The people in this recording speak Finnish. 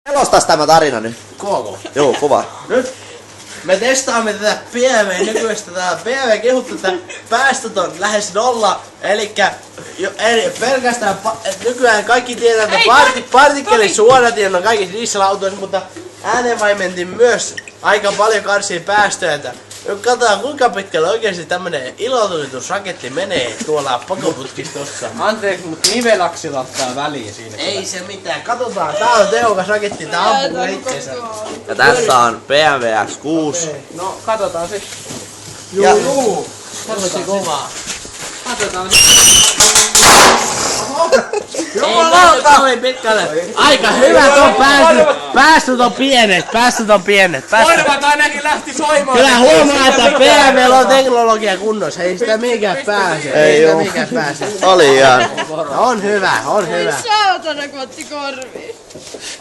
Selostas tämä tarina nyt. Koko. Joo, kova. Nyt me testaamme tätä BMW nykyistä. Tää BMW kehuttu, että päästöt on lähes nolla. Elikkä pelkästään nykyään kaikki tietää, että partikkelisuodatien on kaikissa dieselautoissa, mutta äänenvaimentin myös aika paljon karsii päästöjä. Nyt katsotaan kuinka pitkälle oikeesti tämmönen ilotulitusraketti menee tuolla pakoputkissa tossa. Anteeksi, mut nivelaksilla ottaa väliin siinä. Ei se mitään, katsotaan. Tää on tehokas raketti, tää ampuu itseensä. Ja tässä on BMW X6. No, katsotaan sit. Juu. Tosi kovaa. Katsotaan. Jumalauta! Ei pitkälle. Aika hyvä tuo päästöt on pienet. Korvat ainakin lähti soimaan. Kyllä huomaa, että BMW on teknologia kunnossa, ei sitä mihinkään pääse. Ei oo. Mihinkään pääse. Oli ihan. On hyvä. Saatana kotti korviin.